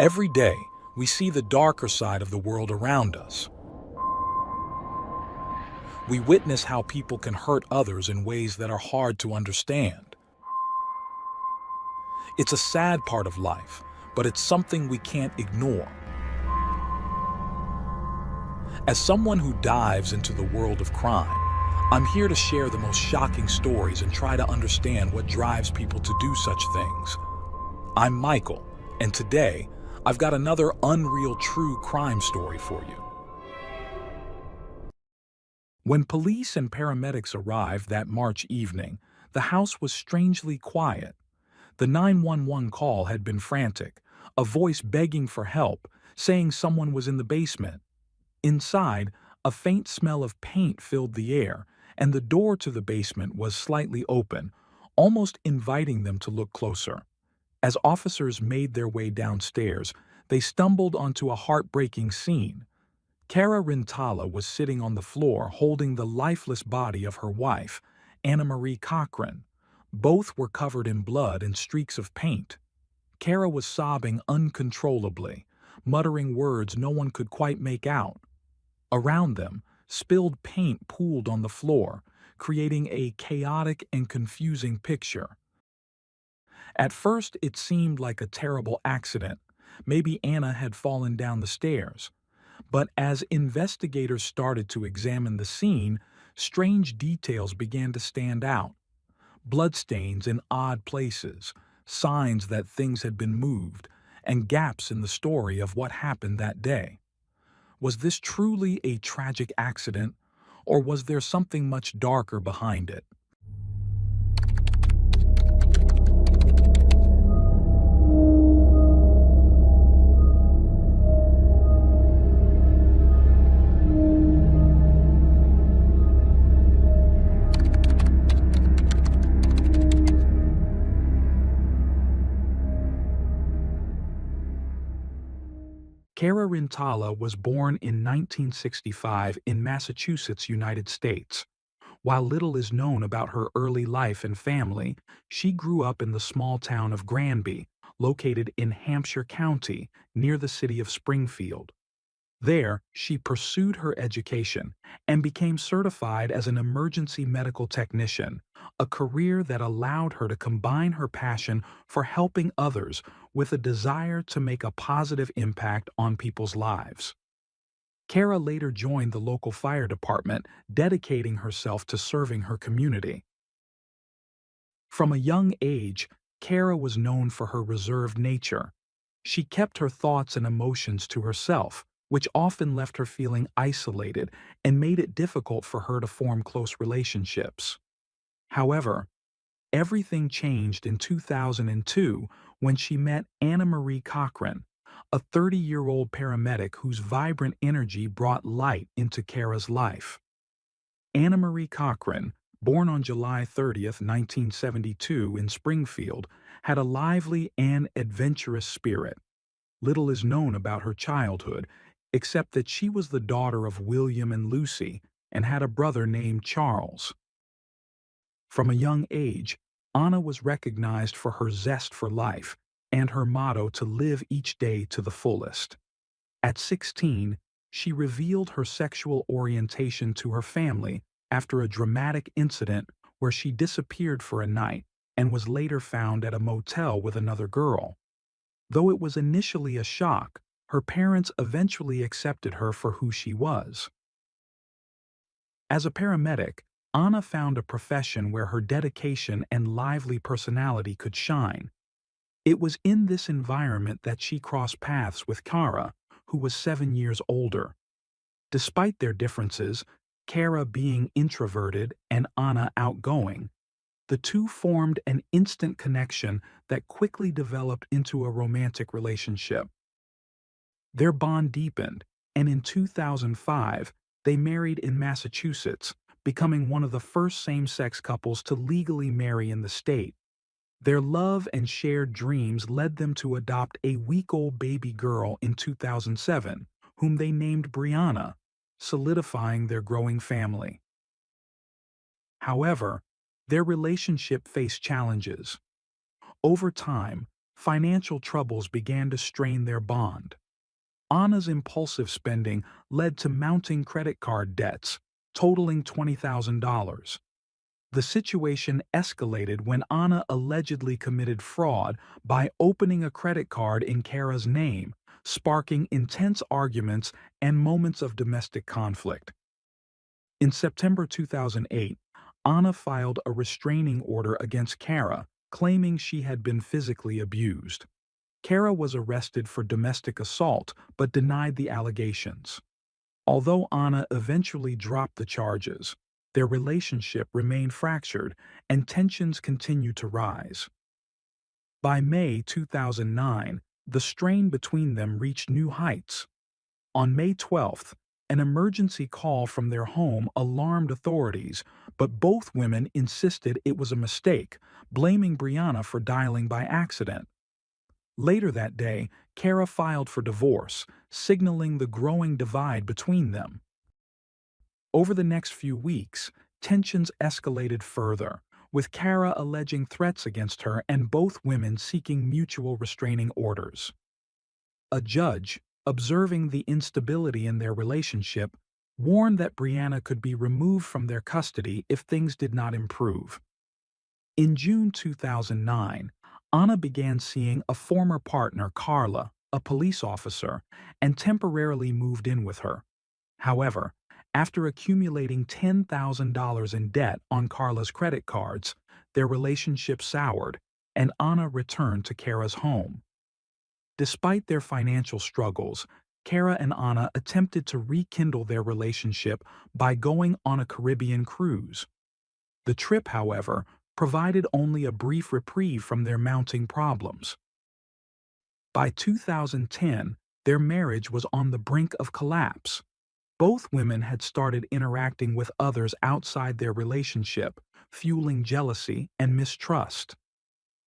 Every day, we see the darker side of the world around us. We witness how people can hurt others in ways that are hard to understand. It's a sad part of life, but it's something we can't ignore. As someone who dives into the world of crime, I'm here to share the most shocking stories and try to understand what drives people to do such things. I'm Michael, and today, I've got another unreal true crime story for you. When police and paramedics arrived that March evening, the house was strangely quiet. The 911 call had been frantic, a voice begging for help, saying someone was in the basement. Inside, a faint smell of paint filled the air, and the door to the basement was slightly open, almost inviting them to look closer. As officers made their way downstairs, they stumbled onto a heartbreaking scene. Cara Rintala was sitting on the floor holding the lifeless body of her wife, Anna Marie Cochran. Both were covered in blood and streaks of paint. Cara was sobbing uncontrollably, muttering words no one could quite make out. Around them, spilled paint pooled on the floor, creating a chaotic and confusing picture. At first, it seemed like a terrible accident. Maybe Anna had fallen down the stairs. But as investigators started to examine the scene, strange details began to stand out. Bloodstains in odd places, signs that things had been moved, and gaps in the story of what happened that day. Was this truly a tragic accident, or was there something much darker behind it? Cara Rintala was born in 1965 in Massachusetts, United States. While little is known about her early life and family, she grew up in the small town of Granby, located in Hampshire County, near the city of Springfield. There, she pursued her education and became certified as an emergency medical technician, a career that allowed her to combine her passion for helping others with a desire to make a positive impact on people's lives. Cara later joined the local fire department, dedicating herself to serving her community. From a young age, Cara was known for her reserved nature. She kept her thoughts and emotions to herself, which often left her feeling isolated and made it difficult for her to form close relationships. However, everything changed in 2002 when she met Anna Marie Cochran, a 30-year-old paramedic whose vibrant energy brought light into Cara's life. Anna Marie Cochran, born on July 30th, 1972 in Springfield, had a lively and adventurous spirit. Little is known about her childhood, except that she was the daughter of William and Lucy and had a brother named Charles. From a young age, Anna was recognized for her zest for life and her motto to live each day to the fullest. At 16, she revealed her sexual orientation to her family after a dramatic incident where she disappeared for a night and was later found at a motel with another girl. Though it was initially a shock, her parents eventually accepted her for who she was. As a paramedic, Anna found a profession where her dedication and lively personality could shine. It was in this environment that she crossed paths with Cara, who was 7 years older. Despite their differences, Cara being introverted and Anna outgoing, the two formed an instant connection that quickly developed into a romantic relationship. Their bond deepened, and in 2005, they married in Massachusetts, becoming one of the first same-sex couples to legally marry in the state. Their love and shared dreams led them to adopt a week-old baby girl in 2007, whom they named Brianna, solidifying their growing family. However, their relationship faced challenges. Over time, financial troubles began to strain their bond. Anna's impulsive spending led to mounting credit card debts, totaling $20,000. The situation escalated when Anna allegedly committed fraud by opening a credit card in Kara's name, sparking intense arguments and moments of domestic conflict. In September 2008, Anna filed a restraining order against Kara, claiming she had been physically abused. Kara was arrested for domestic assault but denied the allegations. Although Anna eventually dropped the charges, their relationship remained fractured and tensions continued to rise. By May 2009, the strain between them reached new heights. On May 12th, an emergency call from their home alarmed authorities, but both women insisted it was a mistake, blaming Brianna for dialing by accident. Later that day, Kara filed for divorce, signaling the growing divide between them. Over the next few weeks, tensions escalated further, with Kara alleging threats against her and both women seeking mutual restraining orders. A judge, observing the instability in their relationship, warned that Brianna could be removed from their custody if things did not improve. In June 2009, Anna began seeing a former partner, Carla, a police officer, and temporarily moved in with her. However, after accumulating $10,000 in debt on Carla's credit cards, their relationship soured, and Anna returned to Kara's home. Despite their financial struggles, Kara and Anna attempted to rekindle their relationship by going on a Caribbean cruise. The trip, however, provided only a brief reprieve from their mounting problems. By 2010, their marriage was on the brink of collapse. Both women had started interacting with others outside their relationship, fueling jealousy and mistrust.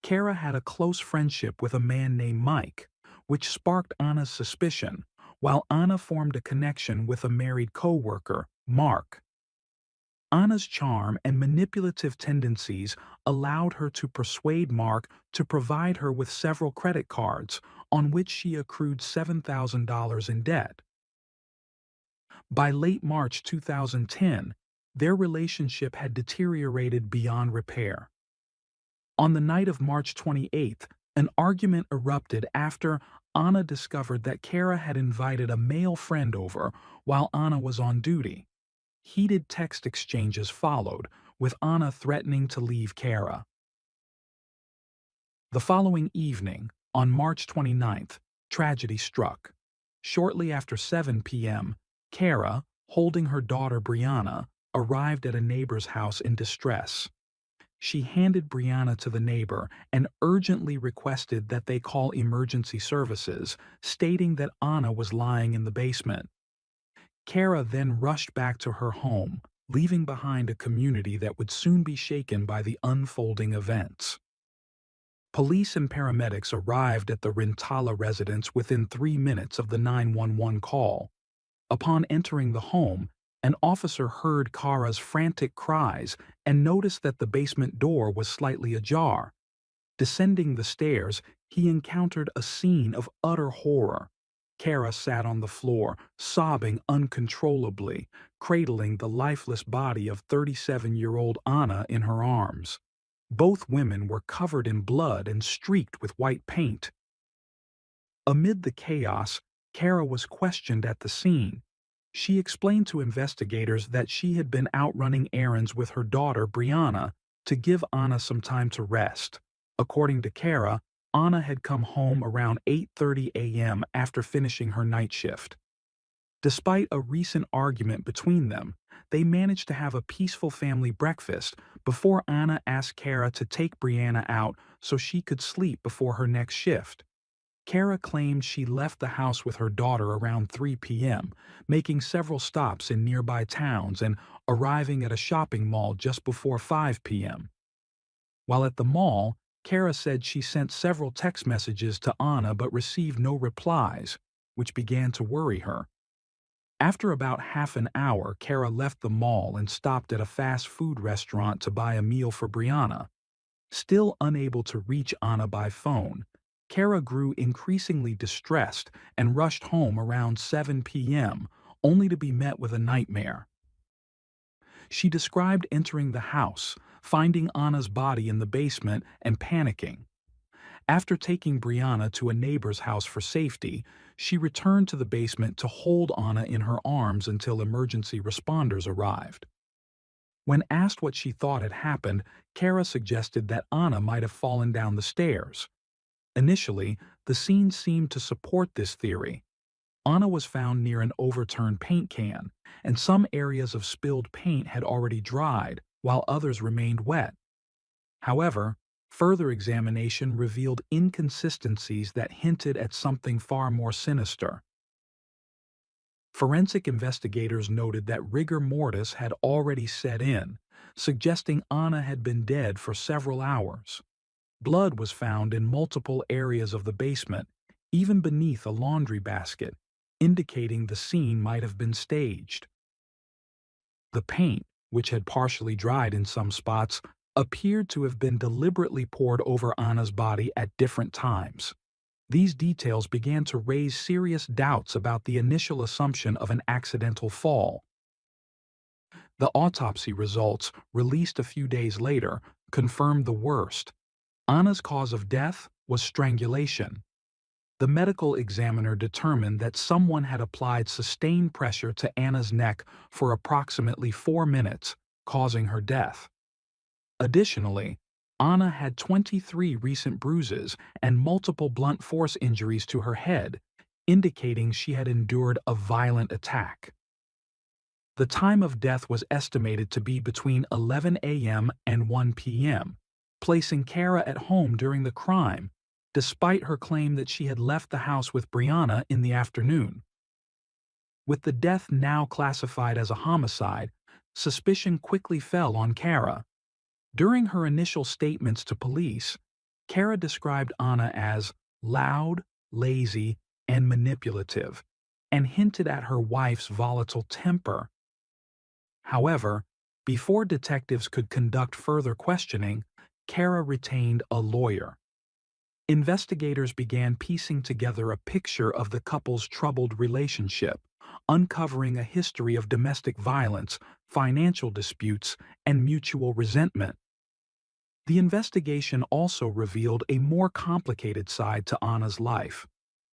Kara had a close friendship with a man named Mike, which sparked Anna's suspicion, while Anna formed a connection with a married co-worker, Mark. Anna's charm and manipulative tendencies allowed her to persuade Mark to provide her with several credit cards, on which she accrued $7,000 in debt. By late March 2010, their relationship had deteriorated beyond repair. On the night of March 28th, an argument erupted after Anna discovered that Kara had invited a male friend over while Anna was on duty. Heated text exchanges followed, with Anna threatening to leave Kara. The following evening, on March 29th, tragedy struck. Shortly after 7 p.m., Kara, holding her daughter Brianna, arrived at a neighbor's house in distress. She handed Brianna to the neighbor and urgently requested that they call emergency services, stating that Anna was lying in the basement. Kara then rushed back to her home, leaving behind a community that would soon be shaken by the unfolding events. Police and paramedics arrived at the Rintala residence within 3 minutes of the 911 call. Upon entering the home, an officer heard Kara's frantic cries and noticed that the basement door was slightly ajar. Descending the stairs, he encountered a scene of utter horror. Kara sat on the floor, sobbing uncontrollably, cradling the lifeless body of 37-year-old Anna in her arms. Both women were covered in blood and streaked with white paint. Amid the chaos, Kara was questioned at the scene. She explained to investigators that she had been out running errands with her daughter Brianna to give Anna some time to rest. According to Kara, Anna had come home around 8:30 a.m. after finishing her night shift. Despite a recent argument between them, they managed to have a peaceful family breakfast before Anna asked Kara to take Brianna out so she could sleep before her next shift. Kara claimed she left the house with her daughter around 3 p.m., making several stops in nearby towns and arriving at a shopping mall just before 5 p.m. While at the mall, Kara said she sent several text messages to Anna but received no replies, which began to worry her. After about half an hour, Kara left the mall and stopped at a fast food restaurant to buy a meal for Brianna. Still unable to reach Anna by phone, Kara grew increasingly distressed and rushed home around 7 p.m., only to be met with a nightmare. She described entering the house, finding Anna's body in the basement, and panicking. After taking Brianna to a neighbor's house for safety, she returned to the basement to hold Anna in her arms until emergency responders arrived. When asked what she thought had happened, Kara suggested that Anna might have fallen down the stairs. Initially, the scene seemed to support this theory. Anna was found near an overturned paint can, and some areas of spilled paint had already dried, while others remained wet. However, further examination revealed inconsistencies that hinted at something far more sinister. Forensic investigators noted that rigor mortis had already set in, suggesting Anna had been dead for several hours. Blood was found in multiple areas of the basement, even beneath a laundry basket, indicating the scene might have been staged. The paint, which had partially dried in some spots, appeared to have been deliberately poured over Anna's body at different times. These details began to raise serious doubts about the initial assumption of an accidental fall. The autopsy results, released a few days later, confirmed the worst. Anna's cause of death was strangulation. The medical examiner determined that someone had applied sustained pressure to Anna's neck for approximately 4 minutes, causing her death. Additionally, Anna had 23 recent bruises and multiple blunt force injuries to her head, indicating she had endured a violent attack. The time of death was estimated to be between 11 a.m. and 1 p.m., placing Kara at home during the crime, despite her claim that she had left the house with Brianna in the afternoon. With the death now classified as a homicide, suspicion quickly fell on Kara. During her initial statements to police, Kara described Anna as loud, lazy, and manipulative, and hinted at her wife's volatile temper. However, before detectives could conduct further questioning, Kara retained a lawyer. Investigators began piecing together a picture of the couple's troubled relationship, uncovering a history of domestic violence, financial disputes, and mutual resentment. The investigation also revealed a more complicated side to Anna's life.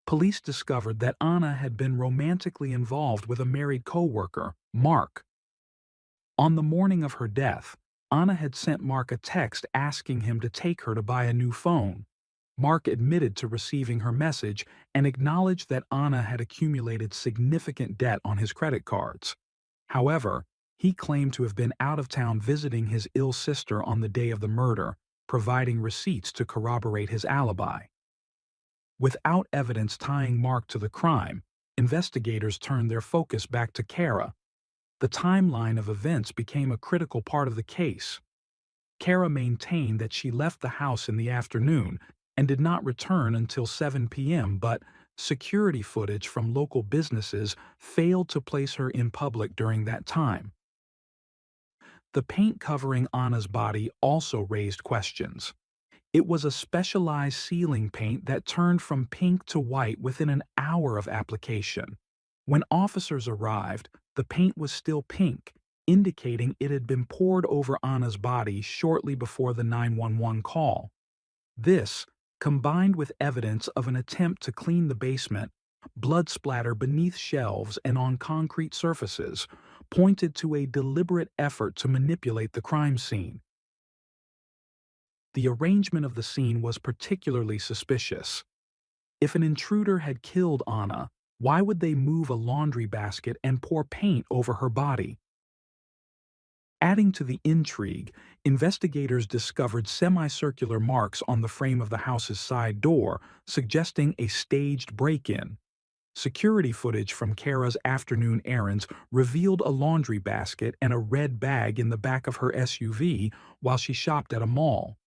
Police discovered that Anna had been romantically involved with a married co-worker, Mark. On the morning of her death, Anna had sent Mark a text asking him to take her to buy a new phone. Mark admitted to receiving her message and acknowledged that Anna had accumulated significant debt on his credit cards. However, he claimed to have been out of town visiting his ill sister on the day of the murder, providing receipts to corroborate his alibi. Without evidence tying Mark to the crime, investigators turned their focus back to Kara. The timeline of events became a critical part of the case. Kara maintained that she left the house in the afternoon and did not return until 7 p.m., but security footage from local businesses failed to place her in public during that time. The paint covering Anna's body also raised questions. It was a specialized sealing paint that turned from pink to white within an hour of application. When officers arrived, the paint was still pink, indicating it had been poured over Anna's body shortly before the 911 call. This, combined with evidence of an attempt to clean the basement, blood splatter beneath shelves and on concrete surfaces, pointed to a deliberate effort to manipulate the crime scene. The arrangement of the scene was particularly suspicious. If an intruder had killed Anna, why would they move a laundry basket and pour paint over her body? Adding to the intrigue, investigators discovered semicircular marks on the frame of the house's side door, suggesting a staged break-in. Security footage from Kara's afternoon errands revealed a laundry basket and a red bag in the back of her SUV while she shopped at a mall.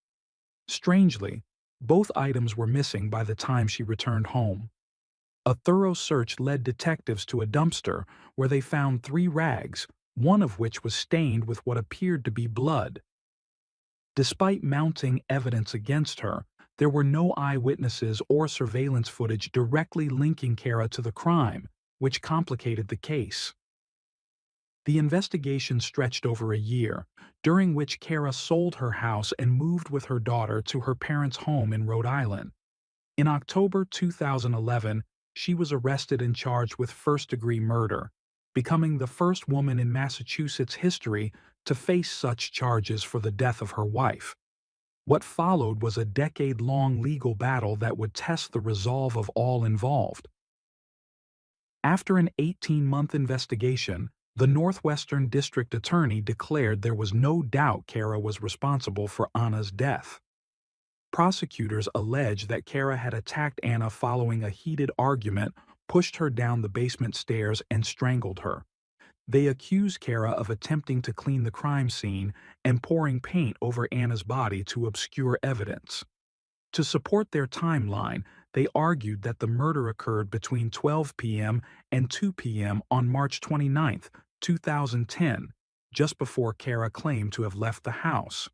Strangely, both items were missing by the time she returned home. A thorough search led detectives to a dumpster where they found 3 rags, one of which was stained with what appeared to be blood. Despite mounting evidence against her, There were no eyewitnesses or surveillance footage directly linking Kara to the crime, which complicated the case. The investigation stretched over a year, during which Kara sold her house and moved with her daughter to her parents' home in Rhode Island. In October 2011, she was arrested and charged with first-degree murder, becoming the first woman in Massachusetts history to face such charges for the death of her wife. What followed was a decade-long legal battle that would test the resolve of all involved. After an 18-month investigation, the Northwestern District Attorney declared there was no doubt Kara was responsible for Anna's death. Prosecutors alleged that Kara had attacked Anna following a heated argument, pushed her down the basement stairs, and strangled her. They accused Kara of attempting to clean the crime scene and pouring paint over Anna's body to obscure evidence. To support their timeline, they argued that the murder occurred between 12 p.m. and 2 p.m. on March 29, 2010, just before Kara claimed to have left the house.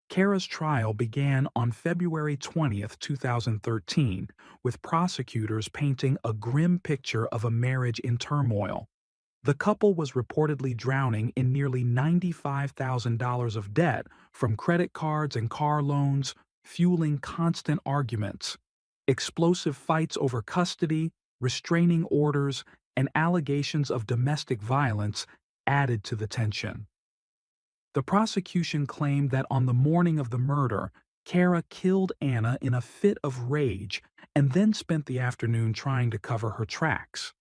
Kara's trial began on February 20, 2013, with prosecutors painting a grim picture of a marriage in turmoil. The couple was reportedly drowning in nearly $95,000 of debt from credit cards and car loans, fueling constant arguments. Explosive fights over custody, restraining orders, and allegations of domestic violence added to the tension. The prosecution claimed that on the morning of the murder, Kara killed Anna in a fit of rage and then spent the afternoon trying to cover her tracks.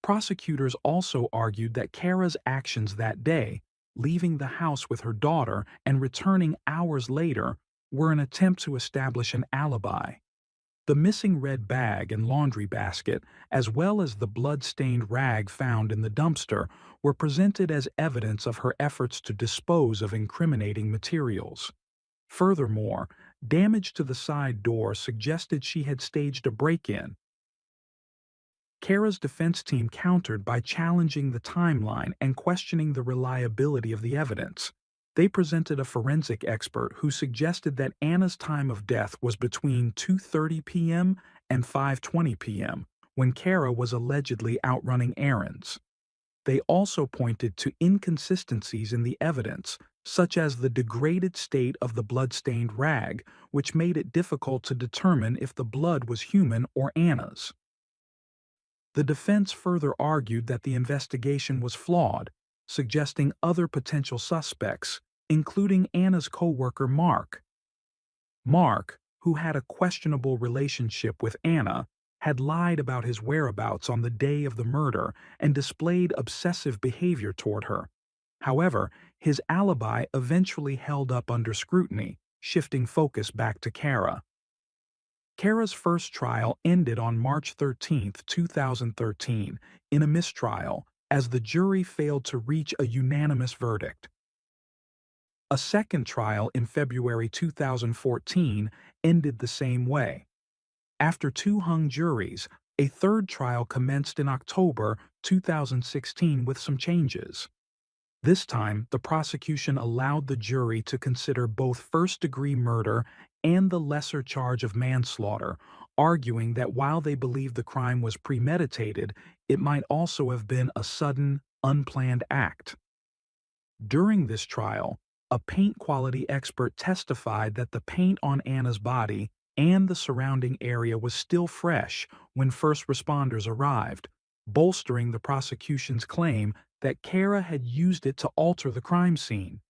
Prosecutors also argued that Kara's actions that day, leaving the house with her daughter and returning hours later, were an attempt to establish an alibi. The missing red bag and laundry basket, as well as the blood-stained rag found in the dumpster, were presented as evidence of her efforts to dispose of incriminating materials. Furthermore, damage to the side door suggested she had staged a break-in. Kara's defense team countered by challenging the timeline and questioning the reliability of the evidence. They presented a forensic expert who suggested that Anna's time of death was between 2:30 p.m. and 5:20 p.m., when Kara was allegedly out running errands. They also pointed to inconsistencies in the evidence, such as the degraded state of the blood-stained rag, which made it difficult to determine if the blood was human or Anna's. The defense further argued that the investigation was flawed, suggesting other potential suspects, including Anna's co-worker Mark. Mark, who had a questionable relationship with Anna, had lied about his whereabouts on the day of the murder and displayed obsessive behavior toward her. However, his alibi eventually held up under scrutiny, shifting focus back to Kara. Kara's first trial ended on March 13, 2013, in a mistrial, as the jury failed to reach a unanimous verdict. A second trial in February 2014 ended the same way. After two hung juries, a third trial commenced in October 2016 with some changes. This time, the prosecution allowed the jury to consider both first-degree murder and the lesser charge of manslaughter, arguing that while they believed the crime was premeditated, it might also have been a sudden, unplanned act. During this trial, a paint quality expert testified that the paint on Anna's body and the surrounding area was still fresh when first responders arrived, bolstering the prosecution's claim that Kara had used it to alter the crime scene.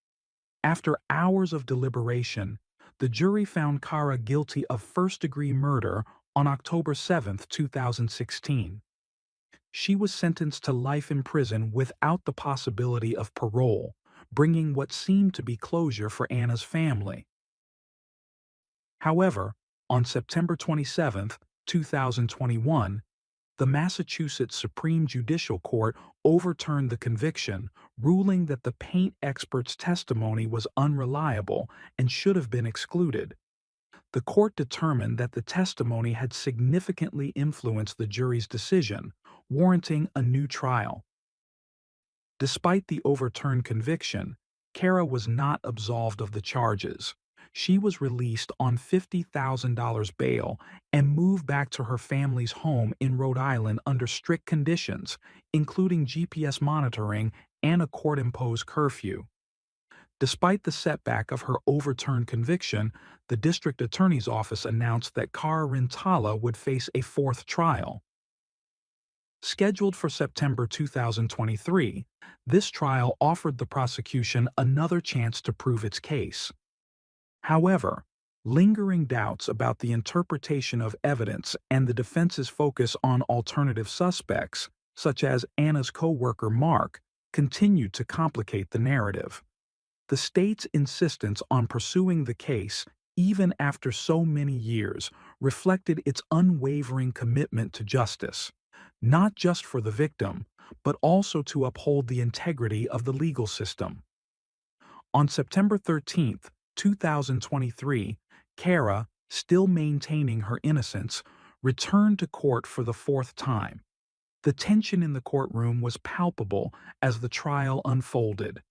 After hours of deliberation, the jury found Kara guilty of first-degree murder on October 7, 2016. She was sentenced to life in prison without the possibility of parole, bringing what seemed to be closure for Anna's family. However, on September 27, 2021, the Massachusetts Supreme Judicial Court overturned the conviction, ruling that the paint expert's testimony was unreliable and should have been excluded. The court determined that the testimony had significantly influenced the jury's decision, warranting a new trial. Despite the overturned conviction, Kara was not absolved of the charges. she was released on $50,000 bail and moved back to her family's home in Rhode Island under strict conditions, including GPS monitoring and a court-imposed curfew. Despite the setback of her overturned conviction, the district attorney's office announced that Cara Rintala would face a fourth trial. Scheduled for September 2023, this trial offered the prosecution another chance to prove its case. However, lingering doubts about the interpretation of evidence and the defense's focus on alternative suspects, such as Anna's co-worker Mark, continued to complicate the narrative. The state's insistence on pursuing the case, even after so many years, reflected its unwavering commitment to justice, not just for the victim, but also to uphold the integrity of the legal system. On September 13, 2023, Cara, still maintaining her innocence, returned to court for the fourth time. The tension in the courtroom was palpable as the trial unfolded.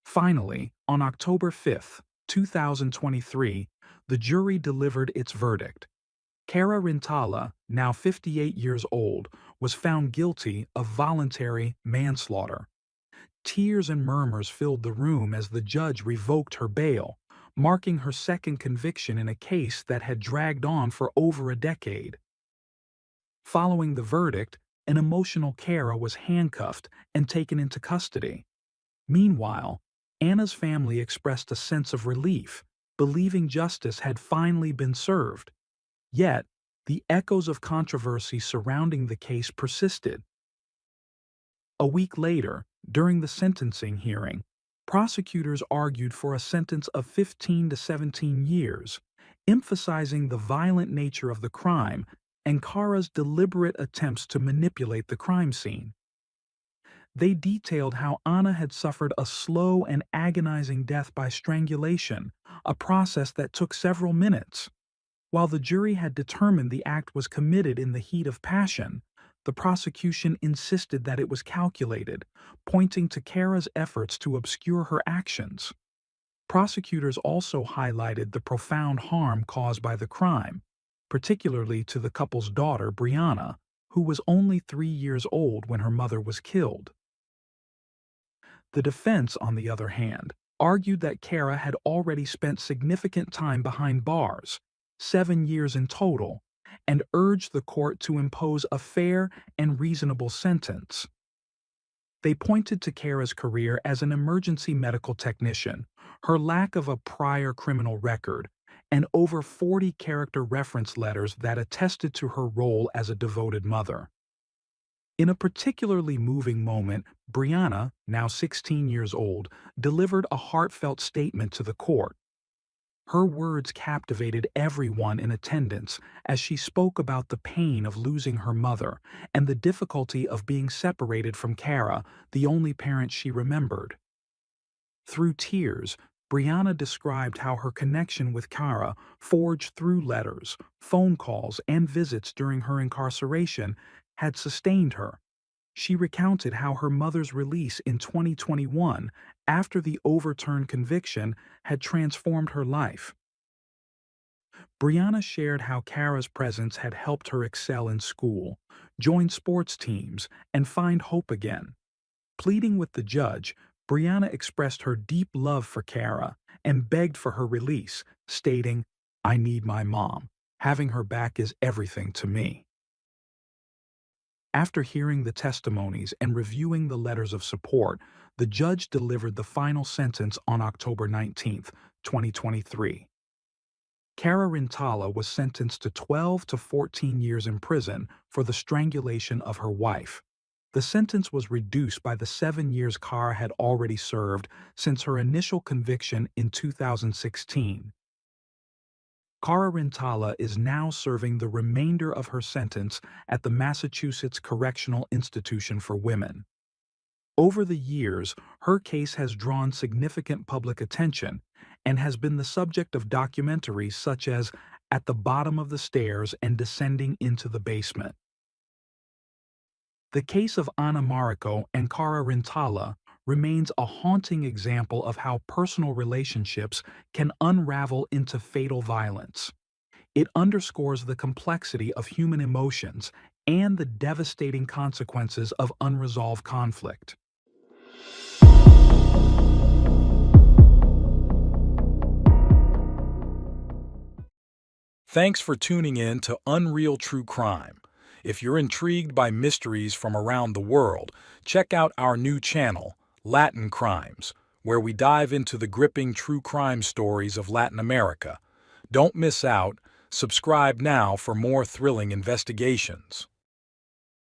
Finally, on October 5, 2023, the jury delivered its verdict. Cara Rintala, now 58 years old, was found guilty of voluntary manslaughter. Tears and murmurs filled the room as the judge revoked her bail, marking her second conviction in a case that had dragged on for over a decade. Following the verdict, an emotional Cara was handcuffed and taken into custody. Meanwhile, Anna's family expressed a sense of relief, believing justice had finally been served. Yet, the echoes of controversy surrounding the case persisted. A week later, during the sentencing hearing, prosecutors argued for a sentence of 15 to 17 years, emphasizing the violent nature of the crime and Cara's deliberate attempts to manipulate the crime scene. They detailed how Anna had suffered a slow and agonizing death by strangulation, a process that took several minutes. While the jury had determined the act was committed in the heat of passion, the prosecution insisted that it was calculated, pointing to Cara's efforts to obscure her actions. Prosecutors also highlighted the profound harm caused by the crime, particularly to the couple's daughter, Brianna, who was only 3 years old when her mother was killed. The defense, on the other hand, argued that Cara had already spent significant time behind bars, 7 years in total, and urged the court to impose a fair and reasonable sentence. They pointed to Cara's career as an emergency medical technician, her lack of a prior criminal record, and over 40 character reference letters that attested to her role as a devoted mother. In a particularly moving moment, Brianna, now 16 years old, delivered a heartfelt statement to the court. Her words captivated everyone in attendance as she spoke about the pain of losing her mother and the difficulty of being separated from Cara, the only parent she remembered. Through tears, Brianna described how her connection with Cara, forged through letters, phone calls, and visits during her incarceration, had sustained her. She recounted how her mother's release in 2021, after the overturned conviction, had transformed her life. Brianna shared how Cara's presence had helped her excel in school, join sports teams, and find hope again. Pleading with the judge, Brianna expressed her deep love for Cara and begged for her release, stating, "I need my mom. Having her back is everything to me." After hearing the testimonies and reviewing the letters of support, the judge delivered the final sentence on October 19, 2023. Cara Rintala was sentenced to 12 to 14 years in prison for the strangulation of her wife. The sentence was reduced by the 7 years Cara had already served since her initial conviction in 2016. Cara Rintala is now serving the remainder of her sentence at the Massachusetts Correctional Institution for Women. Over the years, her case has drawn significant public attention and has been the subject of documentaries such as At the Bottom of the Stairs and Descending into the Basement. The case of Anna Mariko and Cara Rintala remains a haunting example of how personal relationships can unravel into fatal violence. It underscores the complexity of human emotions and the devastating consequences of unresolved conflict. Thanks for tuning in to Unreal True Crime. If you're intrigued by mysteries from around the world, check out our new channel, Latin Crimes, where we dive into the gripping true crime stories of Latin America. Don't miss out. Subscribe now for more thrilling investigations.